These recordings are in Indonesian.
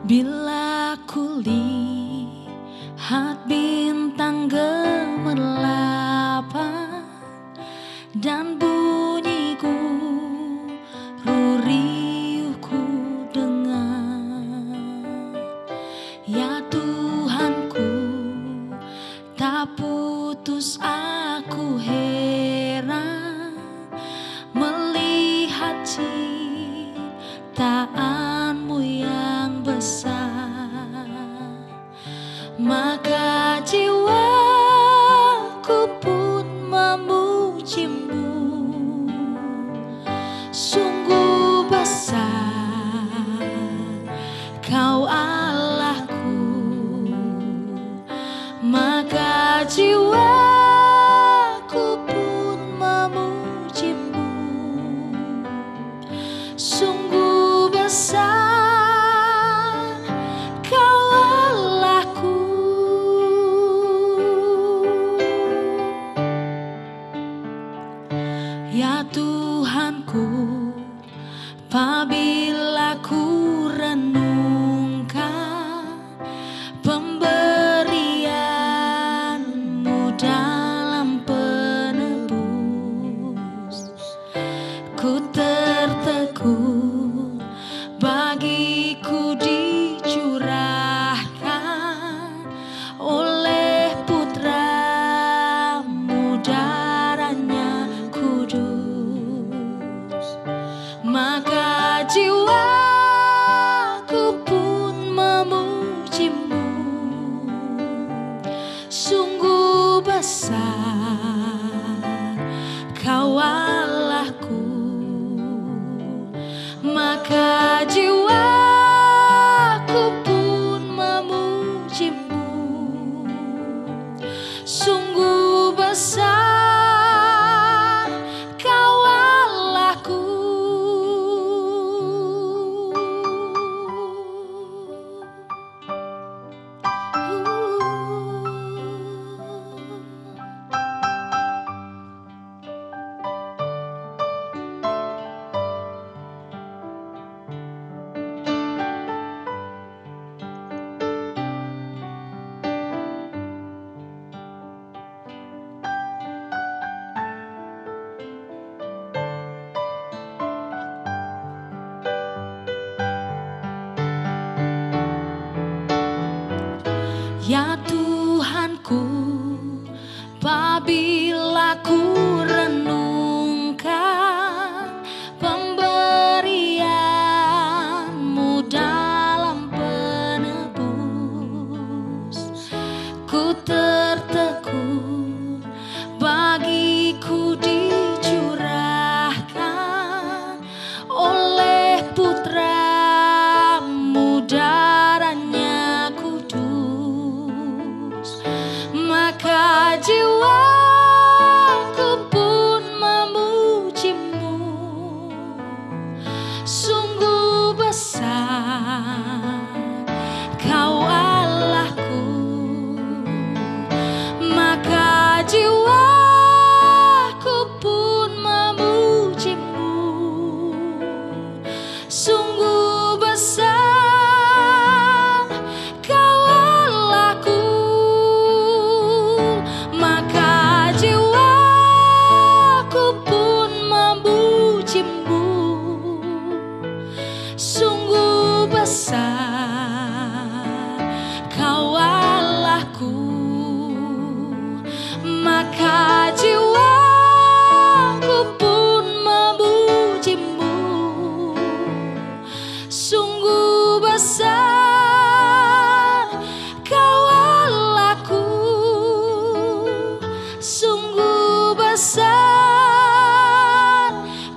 Bila kulihat bintang gemerlapan dan bunyiku riuhku dengar, ya Tuhanku, tak putus aku heran melihat ciptaanmu yang besar. Maka jiwaku pun memujimu, sungguh besar Kau Allahku. Maka jiwaku pun memujimu, sungguh besar Kau Allahku. Ya Tuhanku, apabila ku renungkan pemberian-Mu dalam penebus, ku tertegun bagiku dicurahkan oleh Putra-Mu darahnya kudus. Maka jiwaku pun memujimu, sungguh besar Kau Allahku. Maka jiwaku pun memujimu, sungguh besar Kau Allahku. Ya Tuhanku, apabila ku renungkan pemberian-Mu dalam penebus, ku tertegun bagiku dicurahkan oleh Putra-Mu darahnya kudus. Maka jiwaku pun memujimu, sungguh besar Kau Allahku. Maka jiwaku pun memujimu, sungguh besar Kau Allahku. Maka jiwaku pun memujimu, sungguh besar Kau Allahku. Maka jiwaku pun memujimu, sungguh besar Kau Allahku. Sungguh besar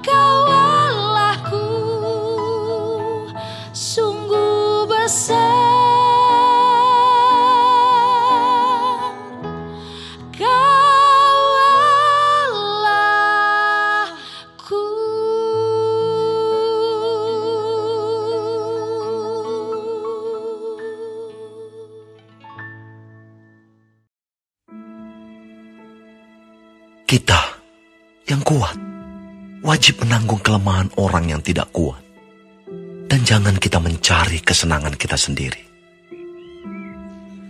Kau Allahku, sungguh besar Kau Allahku. Kita yang kuat wajib menanggung kelemahan orang yang tidak kuat. Dan jangan kita mencari kesenangan kita sendiri.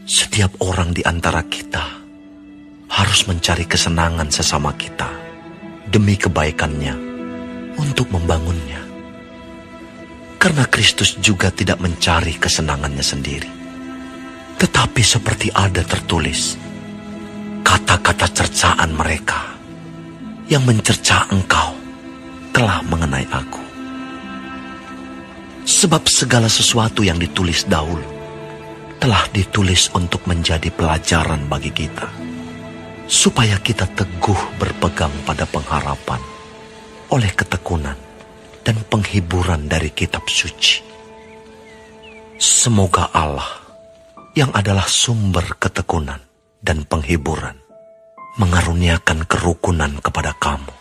Setiap orang di antara kita harus mencari kesenangan sesama kita demi kebaikannya untuk membangunnya. Karena Kristus juga tidak mencari kesenangannya sendiri. Tetapi seperti ada tertulis, kata-kata cercaan mereka yang mencerca engkau telah mengenai aku. Sebab segala sesuatu yang ditulis dahulu telah ditulis untuk menjadi pelajaran bagi kita, supaya kita teguh berpegang pada pengharapan oleh ketekunan dan penghiburan dari kitab suci. Semoga Allah yang adalah sumber ketekunan dan penghiburan mengaruniakan kerukunan kepada kamu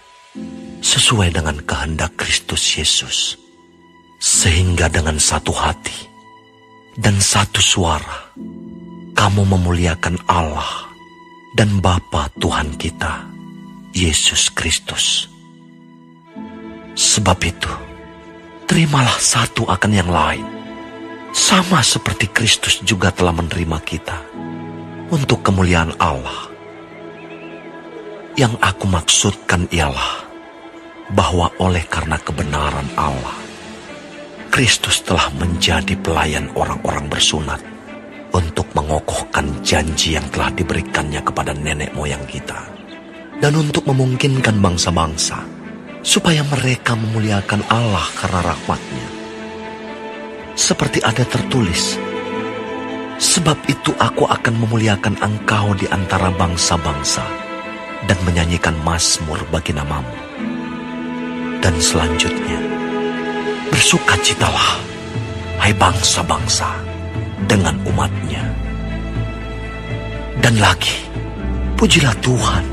sesuai dengan kehendak Kristus Yesus, sehingga dengan satu hati dan satu suara kamu memuliakan Allah dan Bapa Tuhan kita, Yesus Kristus. Sebab itu, terimalah satu akan yang lain, sama seperti Kristus juga telah menerima kita untuk kemuliaan Allah. Yang aku maksudkan ialah bahwa oleh karena kebenaran Allah, Kristus telah menjadi pelayan orang-orang bersunat untuk mengokohkan janji yang telah diberikannya kepada nenek moyang kita, dan untuk memungkinkan bangsa-bangsa supaya mereka memuliakan Allah karena rahmat-Nya. Seperti ada tertulis, sebab itu aku akan memuliakan engkau di antara bangsa-bangsa dan menyanyikan mazmur bagi namamu. Dan selanjutnya, bersukacitalah, hai bangsa-bangsa, dengan umat-Nya. Dan lagi, pujilah Tuhan,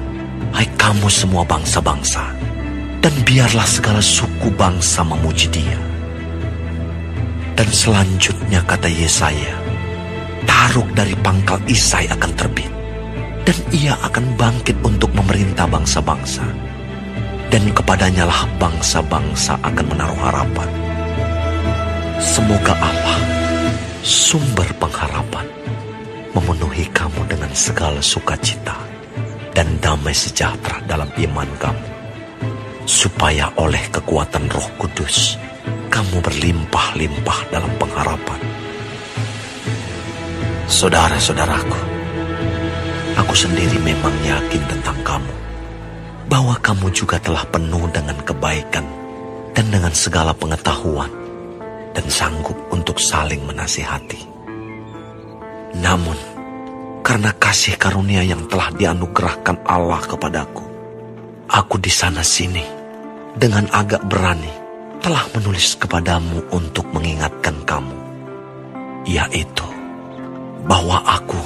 hai kamu semua bangsa-bangsa, dan biarlah segala suku bangsa memuji Dia. Dan selanjutnya kata Yesaya, Taruk dari pangkal Isai akan terbit, dan Ia akan bangkit untuk memerintah bangsa-bangsa, dan kepadanya lah bangsa-bangsa akan menaruh harapan. Semoga Allah, sumber pengharapan, memenuhi kamu dengan segala sukacita dan damai sejahtera dalam iman kamu, supaya oleh kekuatan Roh Kudus kamu berlimpah-limpah dalam pengharapan. Saudara-saudaraku, aku sendiri memang yakin tentang kamu, bahwa kamu juga telah penuh dengan kebaikan dan dengan segala pengetahuan, dan sanggup untuk saling menasihati. Namun, karena kasih karunia yang telah dianugerahkan Allah kepadaku, aku di sana-sini dengan agak berani telah menulis kepadamu untuk mengingatkan kamu, yaitu bahwa aku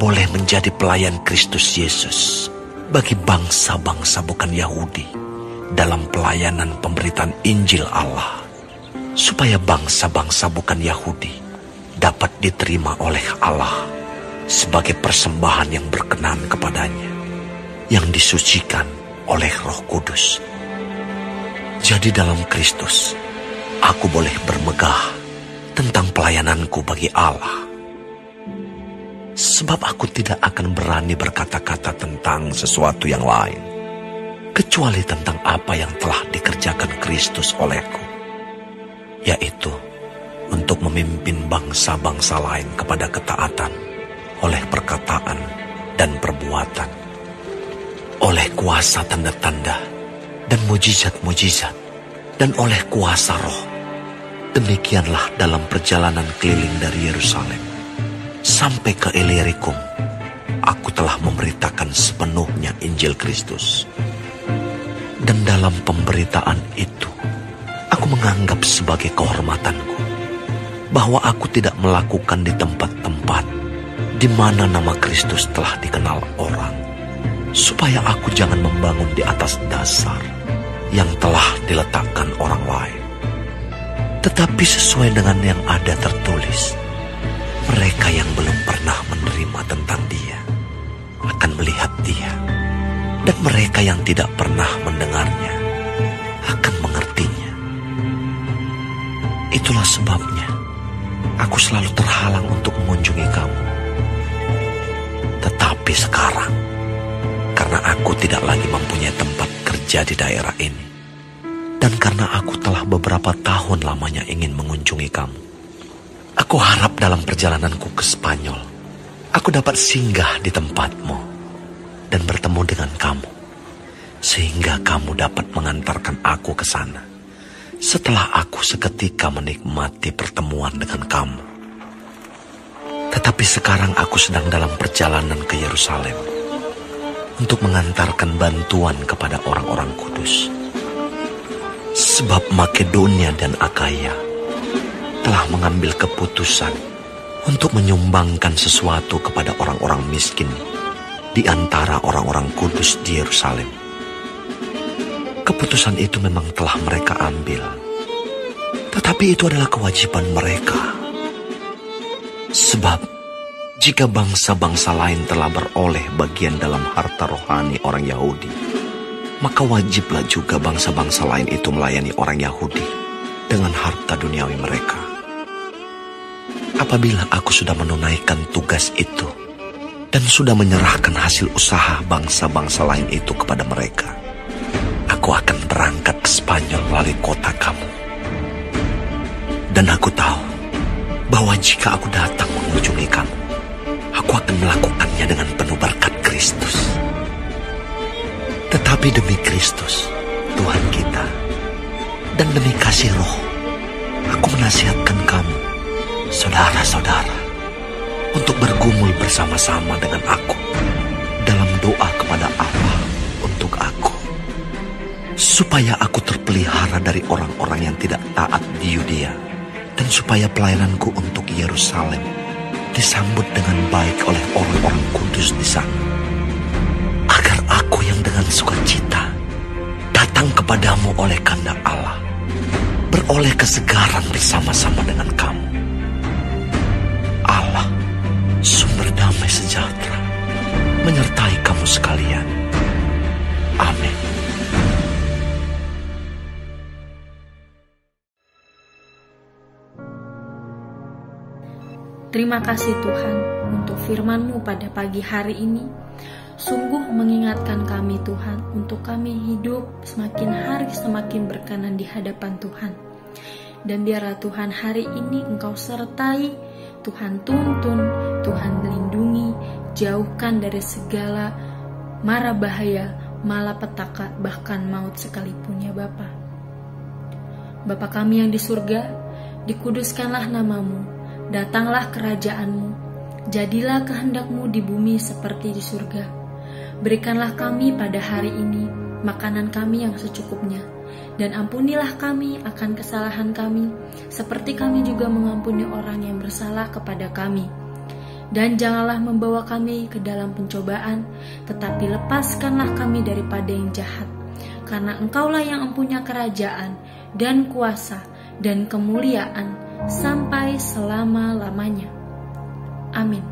boleh menjadi pelayan Kristus Yesus bagi bangsa-bangsa bukan Yahudi dalam pelayanan pemberitaan Injil Allah, supaya bangsa-bangsa bukan Yahudi dapat diterima oleh Allah sebagai persembahan yang berkenan kepadanya, yang disucikan oleh Roh Kudus. Jadi dalam Kristus, aku boleh bermegah tentang pelayananku bagi Allah. Sebab aku tidak akan berani berkata-kata tentang sesuatu yang lain, kecuali tentang apa yang telah dikerjakan Kristus olehku, yaitu untuk memimpin bangsa-bangsa lain kepada ketaatan oleh perkataan dan perbuatan, oleh kuasa tanda-tanda dan mujizat-mujizat, dan oleh kuasa Roh. Demikianlah dalam perjalanan keliling dari Yerusalem sampai ke Illyricum, aku telah memberitakan sepenuhnya Injil Kristus. Dan dalam pemberitaan itu, aku menganggap sebagai kehormatanku bahwa aku tidak melakukan di tempat-tempat di mana nama Kristus telah dikenal orang, supaya aku jangan membangun di atas dasar yang telah diletakkan orang lain. Tetapi sesuai dengan yang ada tertulis, mereka yang belum pernah menerima tentang Dia akan melihat Dia, dan mereka yang tidak pernah mendengarnya akan mengertinya. Itu Itulah sebabnya aku selalu terhalang untuk mengunjungi kamu. Tetapi sekarang, karena aku tidak lagi mempunyai tempat kerja di daerah ini, dan karena aku telah beberapa tahun lamanya ingin mengunjungi kamu, aku harap dalam perjalananku ke Spanyol, aku dapat singgah di tempatmu dan bertemu dengan kamu, sehingga kamu dapat mengantarkan aku ke sana setelah aku seketika menikmati pertemuan dengan kamu. Tetapi sekarang aku sedang dalam perjalanan ke Yerusalem untuk mengantarkan bantuan kepada orang-orang kudus. Sebab Makedonia dan Akaya telah mengambil keputusan untuk menyumbangkan sesuatu kepada orang-orang miskin di antara orang-orang kudus di Yerusalem. Keputusan itu memang telah mereka ambil, tetapi itu adalah kewajiban mereka. Sebab jika bangsa-bangsa lain telah beroleh bagian dalam harta rohani orang Yahudi, maka wajiblah juga bangsa-bangsa lain itu melayani orang Yahudi dengan harta duniawi mereka. Apabila aku sudah menunaikan tugas itu dan sudah menyerahkan hasil usaha bangsa-bangsa lain itu kepada mereka, aku akan berangkat ke Spanyol melalui kota kamu. Dan aku tahu bahwa jika aku datang mengunjungi kamu, aku akan melakukannya dengan penuh berkat Kristus. Tetapi demi Kristus, Tuhan kita, dan demi kasih Roh, aku menasihatkan kamu, saudara-saudara, untuk bergumul bersama-sama dengan aku dalam doa kepada Allah untuk aku, supaya aku terpelihara dari orang-orang yang tidak taat di Yudea, dan supaya pelayananku untuk Yerusalem disambut dengan baik oleh orang-orang kudus di sana, agar aku yang dengan sukacita datang kepadamu oleh kehendak Allah, beroleh kesegaran bersama-sama dengan kamu. Allah, sumber damai sejahtera, menyertai kamu sekalian. Amin. Terima kasih Tuhan untuk firman-Mu pada pagi hari ini. Sungguh mengingatkan kami Tuhan untuk kami hidup semakin hari semakin berkenan di hadapan Tuhan. Dan biarlah Tuhan hari ini Engkau sertai, Tuhan tuntun, Tuhan lindungi, jauhkan dari segala mara bahaya, malapetaka, bahkan maut sekalipun ya Bapa. Bapa kami yang di surga, dikuduskanlah nama-Mu. Datanglah kerajaan-Mu, jadilah kehendak-Mu di bumi seperti di surga. Berikanlah kami pada hari ini makanan kami yang secukupnya, dan ampunilah kami akan kesalahan kami, seperti kami juga mengampuni orang yang bersalah kepada kami. Dan janganlah membawa kami ke dalam pencobaan, tetapi lepaskanlah kami daripada yang jahat. Karena Engkaulah yang mempunyai kerajaan, dan kuasa, dan kemuliaan, sampai selama-lamanya. Amin.